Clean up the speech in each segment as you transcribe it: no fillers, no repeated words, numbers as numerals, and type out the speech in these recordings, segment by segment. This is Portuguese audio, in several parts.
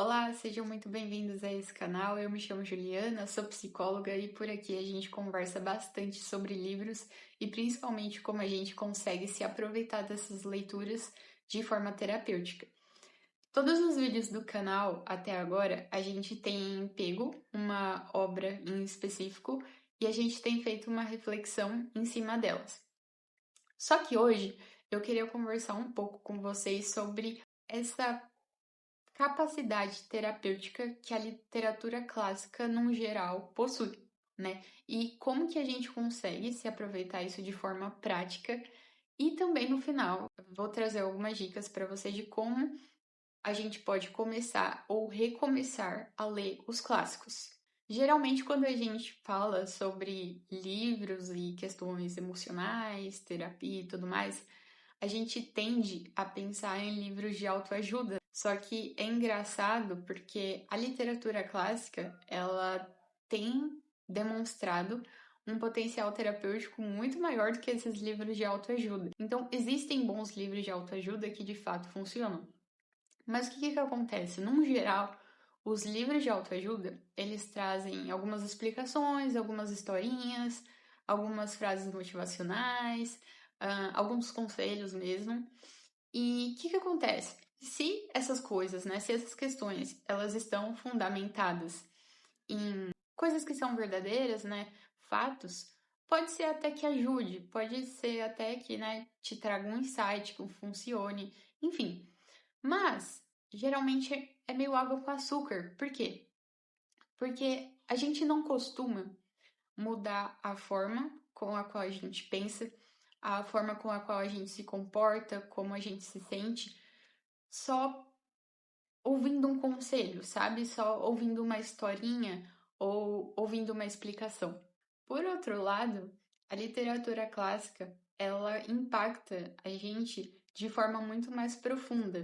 Olá, sejam muito bem-vindos a esse canal. Eu me chamo Juliana, sou psicóloga e por aqui a gente conversa bastante sobre livros e principalmente como a gente consegue se aproveitar dessas leituras de forma terapêutica. Todos os vídeos do canal até agora a gente tem pego uma obra em específico e a gente tem feito uma reflexão em cima delas. Só que hoje eu queria conversar um pouco com vocês sobre essa capacidade terapêutica que a literatura clássica, num geral, possui, né? E como que a gente consegue se aproveitar isso de forma prática. E também no final, vou trazer algumas dicas para você de como a gente pode começar ou recomeçar a ler os clássicos. Geralmente, quando a gente fala sobre livros e questões emocionais, terapia e tudo mais, a gente tende a pensar em livros de autoajuda. Só que é engraçado porque a literatura clássica, ela tem demonstrado um potencial terapêutico muito maior do que esses livros de autoajuda. Então, existem bons livros de autoajuda que de fato funcionam. Mas o que acontece? Num geral, os livros de autoajuda, eles trazem algumas explicações, algumas historinhas, algumas frases motivacionais, alguns conselhos mesmo. E o que acontece? Se essas coisas, né, se essas questões, elas estão fundamentadas em coisas que são verdadeiras, né, fatos, pode ser até que ajude, pode ser até que, né, te traga um insight, que funcione, enfim. Mas, geralmente é meio água com açúcar. Por quê? Porque a gente não costuma mudar a forma com a qual a gente pensa, a forma com a qual a gente se comporta, como a gente se sente, só ouvindo um conselho, sabe? Só ouvindo uma historinha ou ouvindo uma explicação. Por outro lado, a literatura clássica, ela impacta a gente de forma muito mais profunda.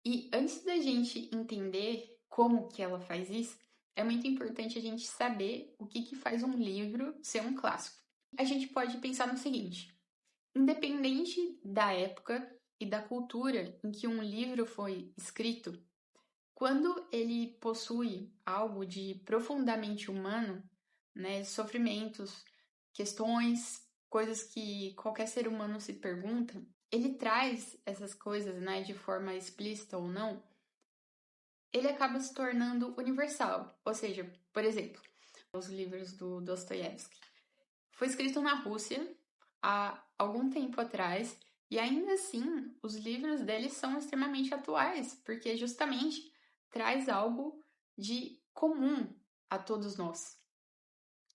E antes da gente entender como que ela faz isso, é muito importante a gente saber o que faz um livro ser um clássico. A gente pode pensar no seguinte: independente da época e da cultura em que um livro foi escrito, quando ele possui algo de profundamente humano, né, sofrimentos, questões, coisas que qualquer ser humano se pergunta, ele traz essas coisas, né, de forma explícita ou não, ele acaba se tornando universal. Ou seja, por exemplo, os livros do Dostoiévski. Foi escrito na Rússia há algum tempo atrás e ainda assim os livros dele são extremamente atuais, porque justamente traz algo de comum a todos nós.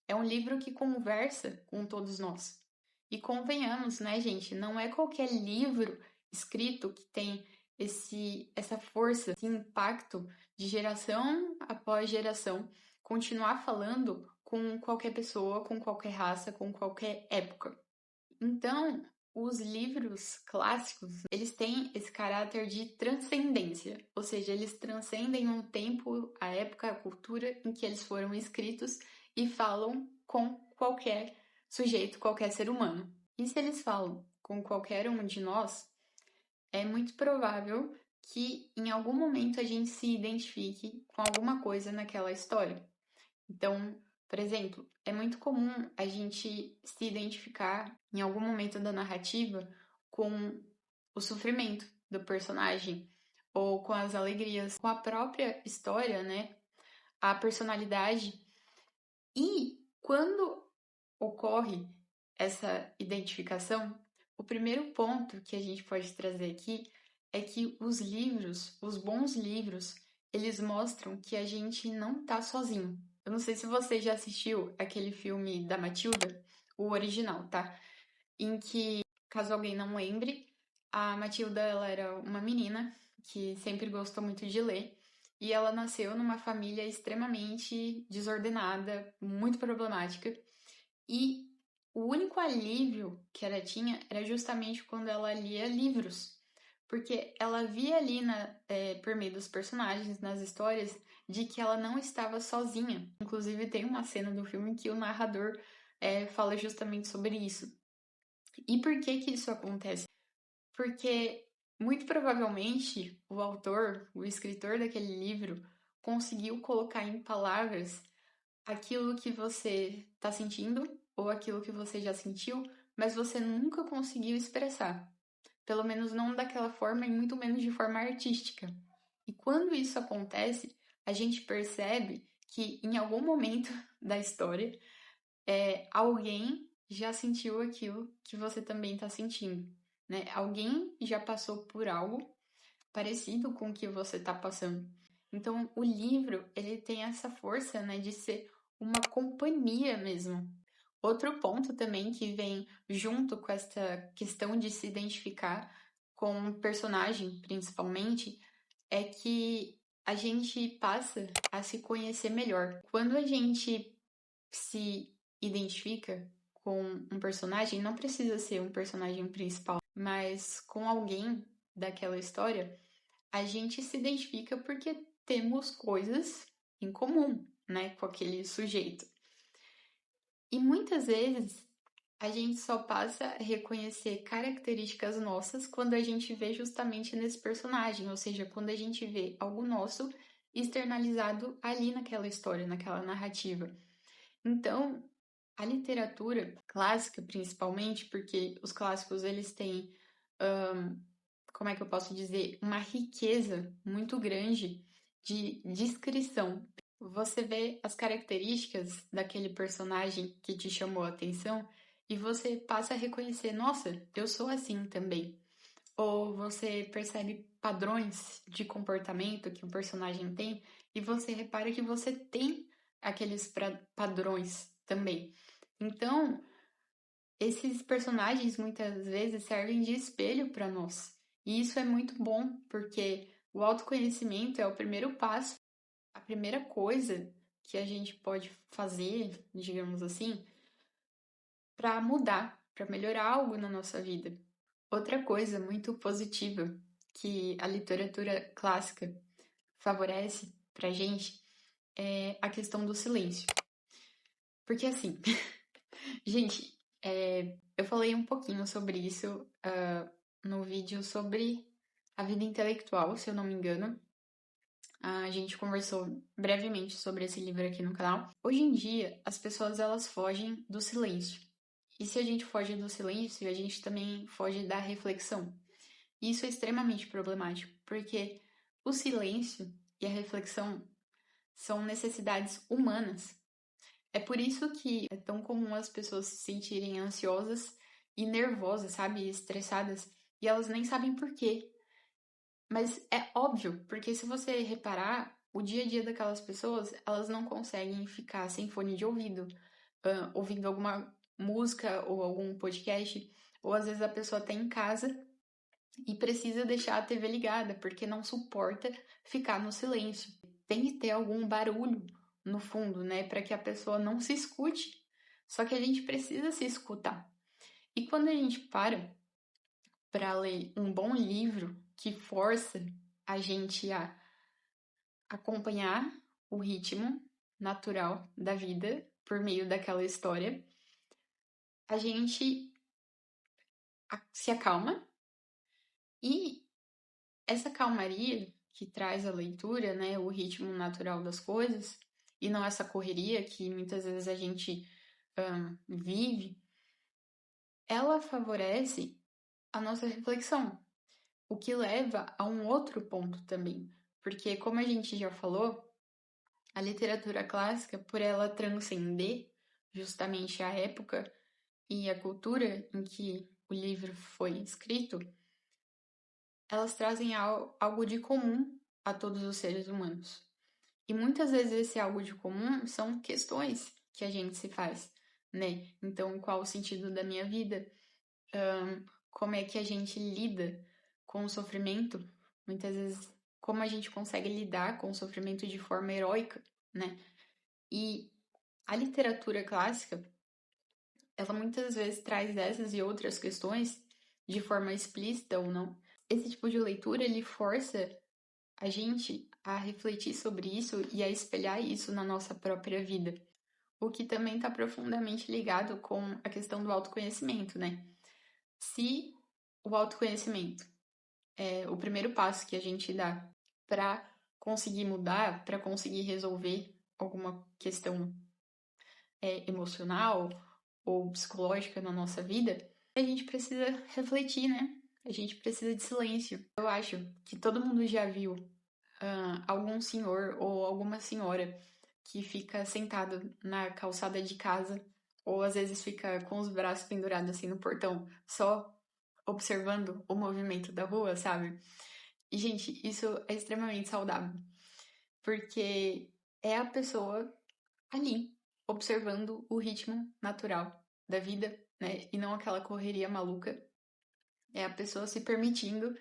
É um livro que conversa com todos nós. E convenhamos, né, gente, não é qualquer livro escrito que tem essa força, esse impacto de geração após geração, continuar falando com qualquer pessoa, com qualquer raça, com qualquer época. Então, os livros clássicos, eles têm esse caráter de transcendência, ou seja, eles transcendem o tempo, a época, a cultura em que eles foram escritos e falam com qualquer sujeito, qualquer ser humano. E se eles falam com qualquer um de nós, é muito provável que em algum momento a gente se identifique com alguma coisa naquela história. Então, por exemplo, é muito comum a gente se identificar em algum momento da narrativa com o sofrimento do personagem ou com as alegrias, com a própria história, né? A personalidade. E quando ocorre essa identificação, o primeiro ponto que a gente pode trazer aqui é que os livros, os bons livros, eles mostram que a gente não tá sozinho. Eu não sei se você já assistiu aquele filme da Matilda, o original, tá? Em que, caso alguém não lembre, a Matilda ela era uma menina que sempre gostou muito de ler e ela nasceu numa família extremamente desordenada, muito problemática. E o único alívio que ela tinha era justamente quando ela lia livros, porque ela via ali por meio dos personagens, nas histórias, de que ela não estava sozinha. Inclusive, tem uma cena do filme que o narrador fala justamente sobre isso. E por que isso acontece? Porque Muito provavelmente, o autor, o escritor daquele livro, conseguiu colocar em palavras aquilo que você está sentindo ou aquilo que você já sentiu, mas você nunca conseguiu expressar. Pelo menos não daquela forma e muito menos de forma artística. E quando isso acontece, a gente percebe que em algum momento da história, alguém já sentiu aquilo que você também está sentindo, né? Alguém já passou por algo parecido com o que você está passando. Então, o livro, ele tem essa força, né, de ser uma companhia mesmo. Outro ponto também que vem junto com essa questão de se identificar com o personagem, principalmente, é que a gente passa a se conhecer melhor. Quando a gente se identifica com um personagem, não precisa ser um personagem principal, mas com alguém daquela história, a gente se identifica porque temos coisas em comum, né, com aquele sujeito. E muitas vezes a gente só passa a reconhecer características nossas quando a gente vê justamente nesse personagem, ou seja, quando a gente vê algo nosso externalizado ali naquela história, naquela narrativa. Então, a literatura clássica, principalmente, porque os clássicos eles têm, como é que eu posso dizer, uma riqueza muito grande de descrição. Você vê as características daquele personagem que te chamou a atenção e você passa a reconhecer, nossa, eu sou assim também. Ou você percebe padrões de comportamento que o personagem tem e você repara que você tem aqueles padrões também. Então, esses personagens muitas vezes servem de espelho para nós. E isso é muito bom, porque o autoconhecimento é o primeiro passo, a primeira coisa que a gente pode fazer, digamos assim, para mudar, para melhorar algo na nossa vida. Outra coisa muito positiva que a literatura clássica favorece pra gente é a questão do silêncio. Porque assim, gente, eu falei um pouquinho sobre isso no vídeo sobre a vida intelectual, se eu não me engano. A gente conversou brevemente sobre esse livro aqui no canal. Hoje em dia, as pessoas elas fogem do silêncio. E se a gente foge do silêncio, a gente também foge da reflexão. E isso é extremamente problemático, porque o silêncio e a reflexão são necessidades humanas. É por isso que é tão comum as pessoas se sentirem ansiosas e nervosas, sabe? Estressadas, e elas nem sabem por quê. Mas é óbvio, porque se você reparar, o dia a dia daquelas pessoas, elas não conseguem ficar sem fone de ouvido, ouvindo alguma música ou algum podcast, ou às vezes a pessoa está em casa e precisa deixar a TV ligada, porque não suporta ficar no silêncio. Tem que ter algum barulho no fundo, né, para que a pessoa não se escute. Só que a gente precisa se escutar. E quando a gente para ler um bom livro que força a gente a acompanhar o ritmo natural da vida por meio daquela história, a gente se acalma e essa calmaria que traz a leitura, né, o ritmo natural das coisas, e não essa correria que muitas vezes a gente vive, ela favorece a nossa reflexão, o que leva a um outro ponto também, porque como a gente já falou, a literatura clássica, por ela transcender justamente a época e a cultura em que o livro foi escrito, elas trazem algo de comum a todos os seres humanos. E muitas vezes esse algo de comum são questões que a gente se faz, né? Então, qual o sentido da minha vida? Como é que a gente lida com o sofrimento? Muitas vezes, como a gente consegue lidar com o sofrimento de forma heróica, né? E a literatura clássica, ela muitas vezes traz essas e outras questões de forma explícita ou não. Esse tipo de leitura, ele força a gente a refletir sobre isso e a espelhar isso na nossa própria vida. O que também está profundamente ligado com a questão do autoconhecimento, né? Se o autoconhecimento o primeiro passo que a gente dá para conseguir mudar, para conseguir resolver alguma questão emocional ou psicológica na nossa vida, a gente precisa refletir, né? A gente precisa de silêncio. Eu acho que todo mundo já viu algum senhor ou alguma senhora que fica sentado na calçada de casa ou às vezes fica com os braços pendurados assim no portão, só observando o movimento da rua, sabe? E, gente, isso é extremamente saudável, porque é a pessoa ali, observando o ritmo natural da vida, né? E não aquela correria maluca. É a pessoa se permitindo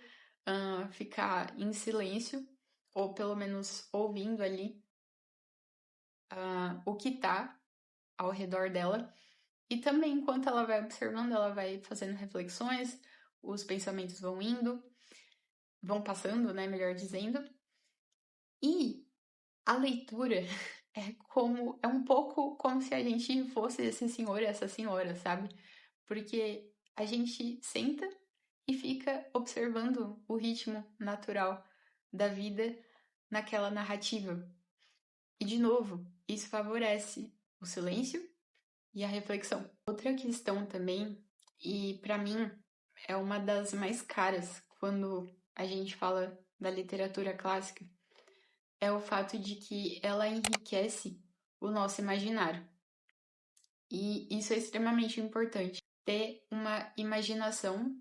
ficar em silêncio, ou pelo menos ouvindo ali o que tá ao redor dela. E também, enquanto ela vai observando, ela vai fazendo reflexões, os pensamentos vão indo, vão passando, né? Melhor dizendo. E a leitura é um pouco como se a gente fosse esse senhor e essa senhora, sabe? Porque a gente senta e fica observando o ritmo natural da vida naquela narrativa. E, de novo, isso favorece o silêncio e a reflexão. Outra questão também, e para mim é uma das mais caras quando a gente fala da literatura clássica, é o fato de que ela enriquece o nosso imaginário. E isso é extremamente importante, ter uma imaginação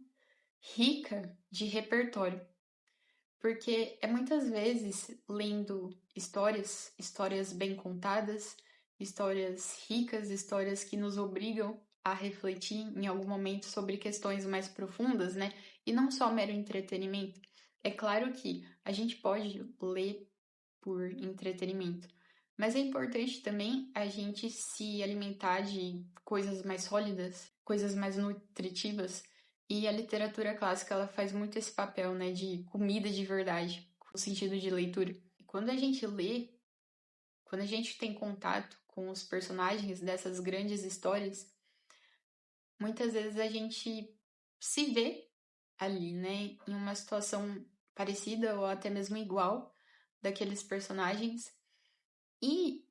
rica de repertório. Porque é muitas vezes lendo histórias bem contadas, histórias ricas, histórias que nos obrigam a refletir em algum momento sobre questões mais profundas, né? E não só mero entretenimento. É claro que a gente pode ler por entretenimento, mas é importante também a gente se alimentar de coisas mais sólidas, coisas mais nutritivas, e a literatura clássica ela faz muito esse papel, né, de comida de verdade, no sentido de leitura. E quando a gente lê, quando a gente tem contato com os personagens dessas grandes histórias, muitas vezes a gente se vê ali, né, em uma situação parecida ou até mesmo igual daqueles personagens. E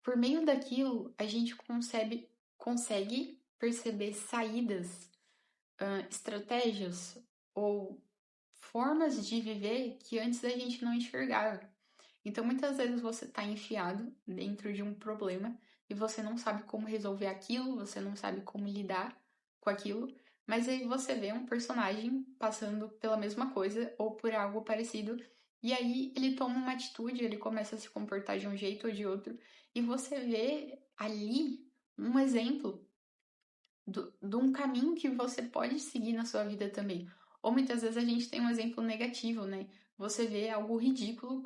por meio daquilo, a gente consegue perceber saídas, estratégias ou formas de viver que antes a gente não enxergava. Então, muitas vezes você está enfiado dentro de um problema e você não sabe como resolver aquilo, você não sabe como lidar com aquilo, mas aí você vê um personagem passando pela mesma coisa ou por algo parecido, e aí ele toma uma atitude, ele começa a se comportar de um jeito ou de outro, e você vê ali um exemplo de um caminho que você pode seguir na sua vida também. Ou muitas vezes a gente tem um exemplo negativo, né? Você vê algo ridículo,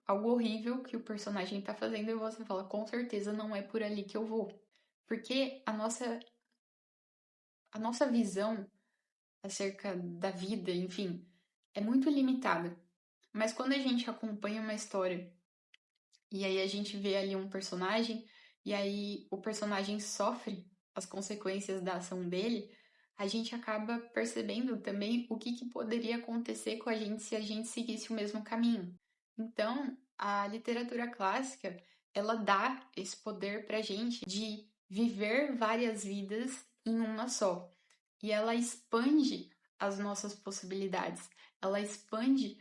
algo horrível que o personagem tá fazendo e você fala, com certeza não é por ali que eu vou. Porque a nossa visão acerca da vida, enfim, é muito limitada. Mas quando a gente acompanha uma história e aí a gente vê ali um personagem, e aí o personagem sofre as consequências da ação dele, a gente acaba percebendo também o que poderia acontecer com a gente se a gente seguisse o mesmo caminho. Então, a literatura clássica, ela dá esse poder pra gente de viver várias vidas em uma só. E ela expande as nossas possibilidades, ela expande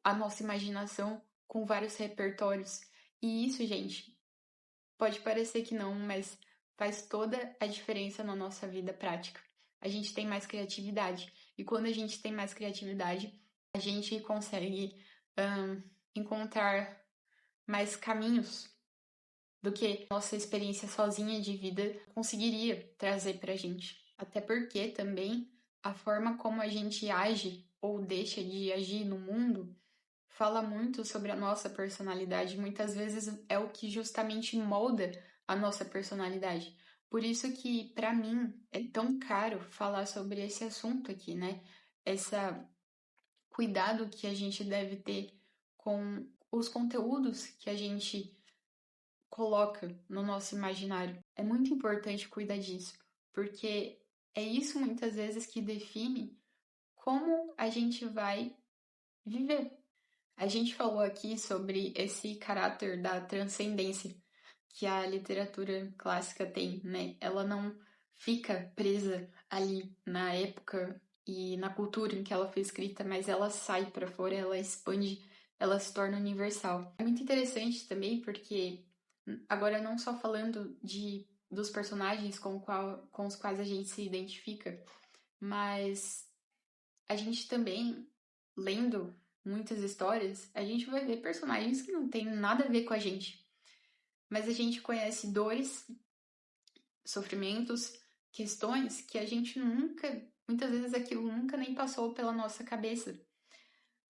a nossa imaginação com vários repertórios. E isso, gente, pode parecer que não, mas faz toda a diferença na nossa vida prática. A gente tem mais criatividade. E quando a gente tem mais criatividade, a gente consegue encontrar mais caminhos do que nossa experiência sozinha de vida conseguiria trazer pra gente. Até porque também a forma como a gente age ou deixa de agir no mundo fala muito sobre a nossa personalidade. Muitas vezes é o que justamente molda a nossa personalidade. Por isso que, para mim, é tão caro falar sobre esse assunto aqui, né? Esse cuidado que a gente deve ter com os conteúdos que a gente coloca no nosso imaginário. É muito importante cuidar disso, porque é isso muitas vezes que define como a gente vai viver. A gente falou aqui sobre esse caráter da transcendência que a literatura clássica tem, né? Ela não fica presa ali na época e na cultura em que ela foi escrita, mas ela sai para fora, ela expande, ela se torna universal. É muito interessante também porque agora não só falando dos personagens com os quais a gente se identifica, mas a gente também, lendo muitas histórias, a gente vai ver personagens que não tem nada a ver com a gente. Mas a gente conhece dores, sofrimentos, questões que a gente nunca, muitas vezes aquilo nunca nem passou pela nossa cabeça.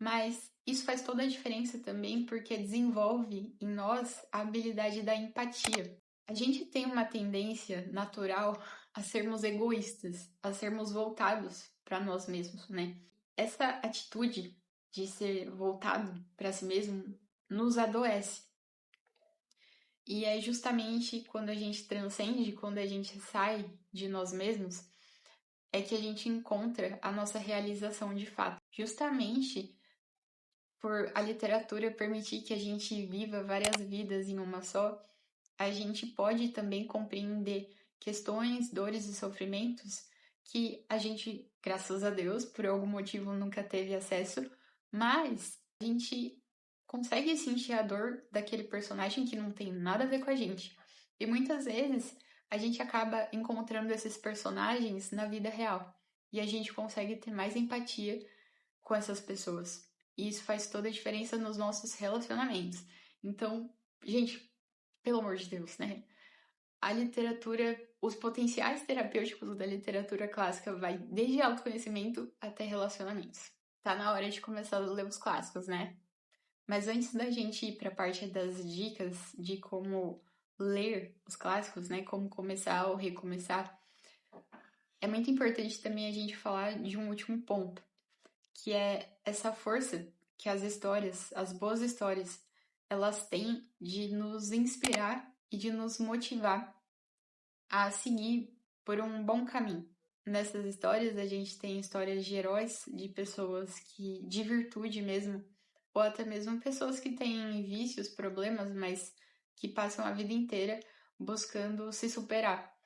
Mas isso faz toda a diferença também porque desenvolve em nós a habilidade da empatia. A gente tem uma tendência natural a sermos egoístas, a sermos voltados para nós mesmos, né? Essa atitude de ser voltado para si mesmo nos adoece. E é justamente quando a gente transcende, quando a gente sai de nós mesmos, é que a gente encontra a nossa realização de fato. Justamente por a literatura permitir que a gente viva várias vidas em uma só, a gente pode também compreender questões, dores e sofrimentos que a gente, graças a Deus, por algum motivo nunca teve acesso, mas a gente consegue sentir a dor daquele personagem que não tem nada a ver com a gente. E muitas vezes a gente acaba encontrando esses personagens na vida real. E a gente consegue ter mais empatia com essas pessoas. E isso faz toda a diferença nos nossos relacionamentos. Então, gente, pelo amor de Deus, né? A literatura, os potenciais terapêuticos da literatura clássica vai desde autoconhecimento até relacionamentos. Tá na hora de começar a ler os clássicos, né? Mas antes da gente ir para a parte das dicas de como ler os clássicos, né? Como começar ou recomeçar, é muito importante também a gente falar de um último ponto, que é essa força que as histórias, as boas histórias, elas têm de nos inspirar e de nos motivar a seguir por um bom caminho. Nessas histórias, a gente tem histórias de heróis, de pessoas que, de virtude mesmo, ou até mesmo pessoas que têm vícios, problemas, mas que passam a vida inteira buscando se superar.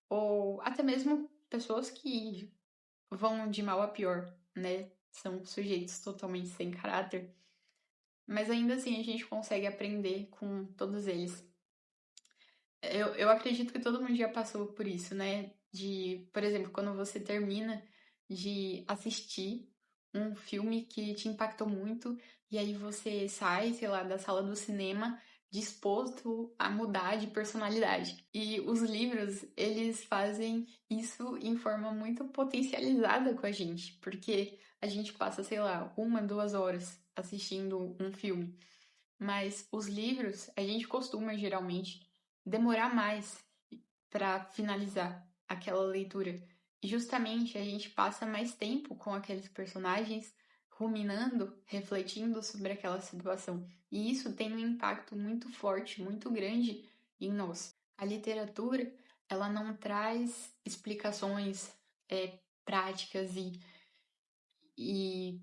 Ou até mesmo pessoas que vão de mal a pior, né? São sujeitos totalmente sem caráter. Mas ainda assim a gente consegue aprender com todos eles. Eu acredito que todo mundo já passou por isso, né? De, por exemplo, quando você termina de assistir um filme que te impactou muito, e aí você sai, sei lá, da sala do cinema disposto a mudar de personalidade. E os livros, eles fazem isso em forma muito potencializada com a gente, porque a gente passa, sei lá, 1, 2 horas assistindo um filme. Mas os livros, a gente costuma geralmente demorar mais para finalizar aquela leitura. E justamente a gente passa mais tempo com aqueles personagens, ruminando, refletindo sobre aquela situação. E isso tem um impacto muito forte, muito grande em nós. A literatura, ela não traz explicações práticas e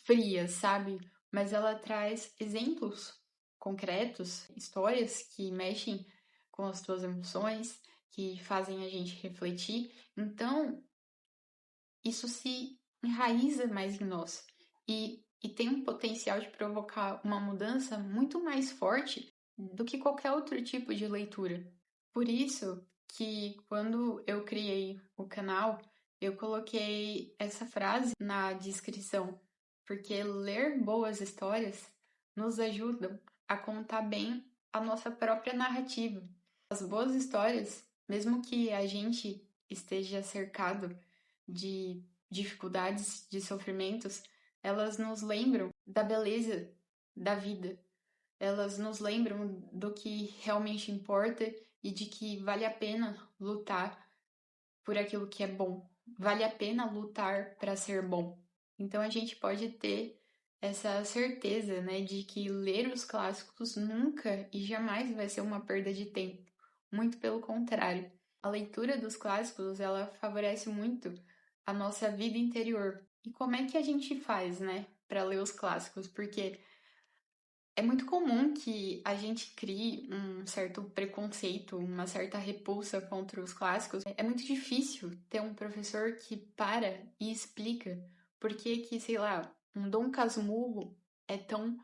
frias, sabe? Mas ela traz exemplos concretos, histórias que mexem com as tuas emoções, que fazem a gente refletir. Então, isso se enraiza mais em nós e tem um potencial de provocar uma mudança muito mais forte do que qualquer outro tipo de leitura. Por isso que quando eu criei o canal, eu coloquei essa frase na descrição, porque ler boas histórias nos ajudam a contar bem a nossa própria narrativa. As boas histórias, mesmo que a gente esteja cercado de dificuldades, de sofrimentos, elas nos lembram da beleza da vida. Elas nos lembram do que realmente importa e de que vale a pena lutar por aquilo que é bom. Vale a pena lutar para ser bom. Então a gente pode ter essa certeza, né, de que ler os clássicos nunca e jamais vai ser uma perda de tempo. Muito pelo contrário. A leitura dos clássicos, ela favorece muito a nossa vida interior. E como é que a gente faz, né, para ler os clássicos, porque é muito comum que a gente crie um certo preconceito, uma certa repulsa contra os clássicos. É muito difícil ter um professor que para e explica por que, sei lá, um Dom Casmurro é tão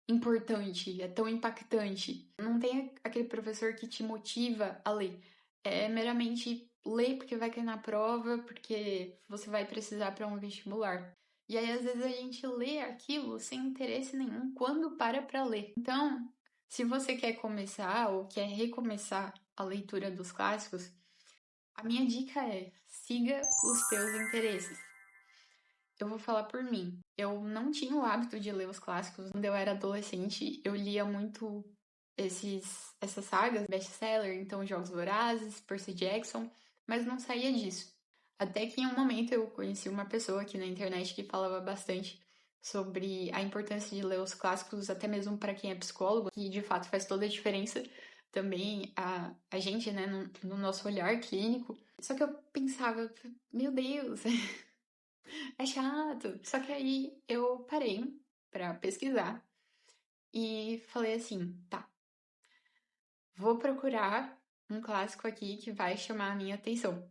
importante, é tão impactante. Não tem aquele professor que te motiva a ler. É meramente ler porque vai cair na prova, porque você vai precisar para um vestibular. E aí, às vezes, a gente lê aquilo sem interesse nenhum quando para ler. Então, se você quer começar ou quer recomeçar a leitura dos clássicos, a minha dica é: siga os teus interesses. Eu vou falar por mim. Eu não tinha o hábito de ler os clássicos. Quando eu era adolescente, eu lia muito essas sagas, best-seller, então Jogos Vorazes, Percy Jackson, mas não saía disso. Até que em um momento eu conheci uma pessoa aqui na internet que falava bastante sobre a importância de ler os clássicos, até mesmo para quem é psicólogo, que de fato faz toda a diferença também a gente, né, no nosso olhar clínico. Só que eu pensava, meu Deus, é chato. Só que aí eu parei pra pesquisar e falei assim, tá, vou procurar um clássico aqui que vai chamar a minha atenção.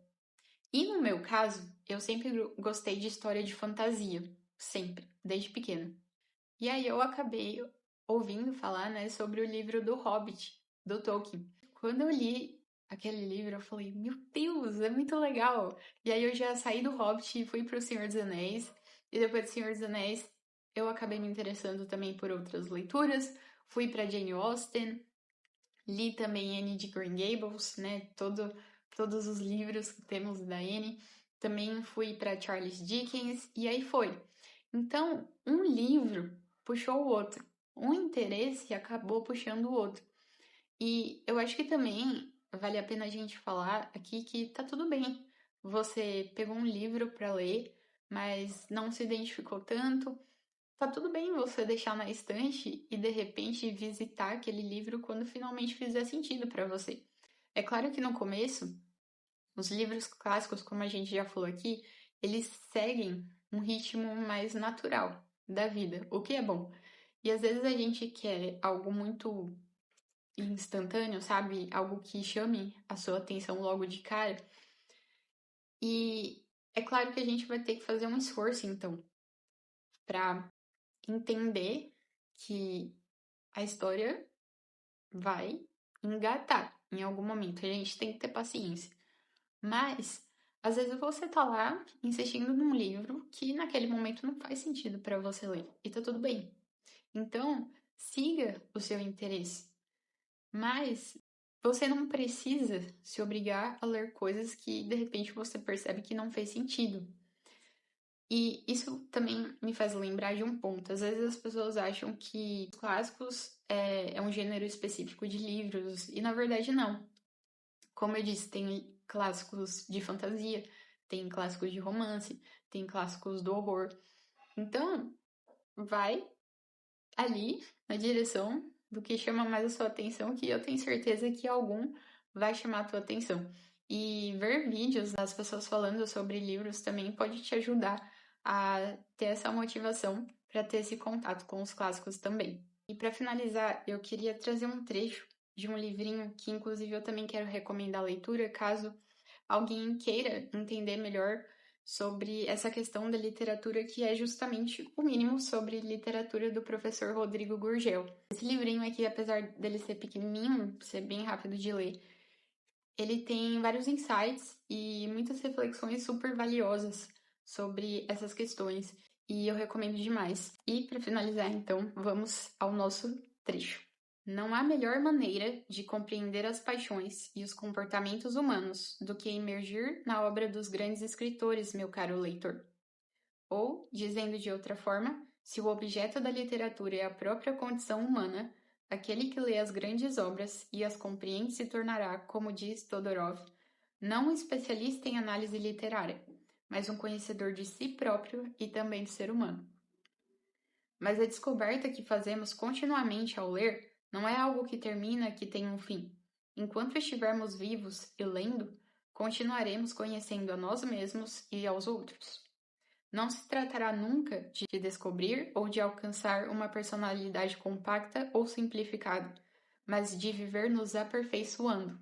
E no meu caso, eu sempre gostei de história de fantasia, sempre, desde pequena. E aí eu acabei ouvindo falar, né, sobre o livro do Hobbit, do Tolkien. Quando eu li aquele livro, eu falei, meu Deus, é muito legal. E aí eu já saí do Hobbit e fui pro Senhor dos Anéis. E depois do Senhor dos Anéis, eu acabei me interessando também por outras leituras. Fui para Jane Austen, li também Anne de Green Gables, né, todos os livros que temos da Anne. Também fui para Charles Dickens e aí foi. Então, um livro puxou o outro. Um interesse acabou puxando o outro. E eu acho que também vale a pena a gente falar aqui que tá tudo bem. Você pegou um livro para ler, mas não se identificou tanto. Tá tudo bem você deixar na estante e de repente visitar aquele livro quando finalmente fizer sentido para você. É claro que no começo, os livros clássicos, como a gente já falou aqui, eles seguem um ritmo mais natural da vida, o que é bom. E às vezes a gente quer algo muito instantâneo, sabe? Algo que chame a sua atenção logo de cara. E é claro que a gente vai ter que fazer um esforço, então, para entender que a história vai engatar em algum momento. A gente tem que ter paciência. Mas, às vezes você tá lá insistindo num livro que naquele momento não faz sentido para você ler. E tá tudo bem. Então, siga o seu interesse. Mas você não precisa se obrigar a ler coisas que de repente você percebe que não fez sentido. E isso também me faz lembrar de um ponto. Às vezes as pessoas acham que clássicos é um gênero específico de livros, e na verdade não. Como eu disse, tem clássicos de fantasia, tem clássicos de romance, tem clássicos do horror. Então, vai ali na direção do que chama mais a sua atenção, que eu tenho certeza que algum vai chamar a tua atenção. E ver vídeos das pessoas falando sobre livros também pode te ajudar a ter essa motivação para ter esse contato com os clássicos também. E para finalizar, eu queria trazer um trecho de um livrinho que inclusive eu também quero recomendar a leitura, caso alguém queira entender melhor sobre essa questão da literatura, que é justamente o mínimo sobre literatura do professor Rodrigo Gurgel. Esse livrinho aqui, apesar dele ser pequenininho, ser bem rápido de ler, ele tem vários insights e muitas reflexões super valiosas sobre essas questões, e eu recomendo demais. E para finalizar, então, vamos ao nosso trecho. Não há melhor maneira de compreender as paixões e os comportamentos humanos do que emergir na obra dos grandes escritores, meu caro leitor. Ou, dizendo de outra forma, se o objeto da literatura é a própria condição humana, aquele que lê as grandes obras e as compreende se tornará, como diz Todorov, não um especialista em análise literária, mas um conhecedor de si próprio e também do ser humano. Mas a descoberta que fazemos continuamente ao ler não é algo que termina, que tem um fim. Enquanto estivermos vivos e lendo, continuaremos conhecendo a nós mesmos e aos outros. Não se tratará nunca de descobrir ou de alcançar uma personalidade compacta ou simplificada, mas de viver nos aperfeiçoando,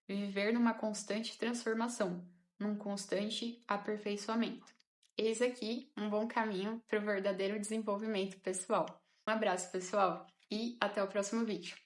viver numa constante transformação, num constante aperfeiçoamento. Eis aqui um bom caminho para o verdadeiro desenvolvimento pessoal. Um abraço, pessoal, e até o próximo vídeo.